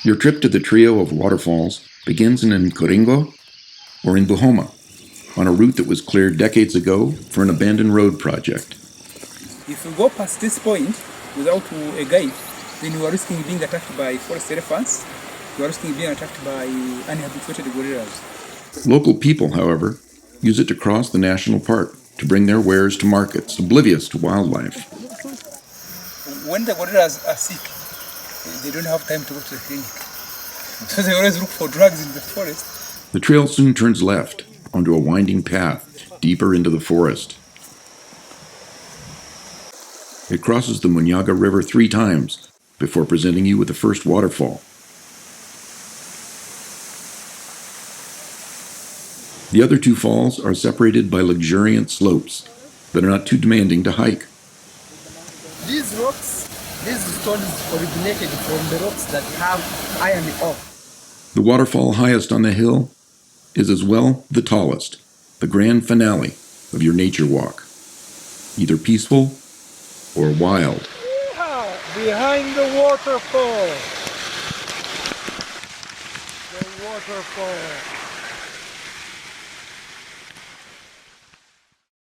Your trip to the trio of waterfalls begins in Nkoringo or in Buhoma, on a route that was cleared decades ago for an abandoned road project. If you go past this point without a guide, then you are risking being attacked by forest elephants, you are risking being attacked by uninhabited gorillas. Local people, however, use it to cross the national park to bring their wares to markets, oblivious to wildlife. When the gorillas are sick, they don't have time to go to the clinic. So they always look for drugs in the forest. The trail soon turns left onto a winding path deeper into the forest. It crosses the Munyaga River 3 times before presenting you with the first waterfall. The other 2 falls are separated by luxuriant slopes that are not too demanding to hike. These rocks, these stones originated from the rocks that have iron ore. The waterfall highest on the hill is as well the tallest, the grand finale of your nature walk, either peaceful or wild. Behind the waterfall. The waterfall.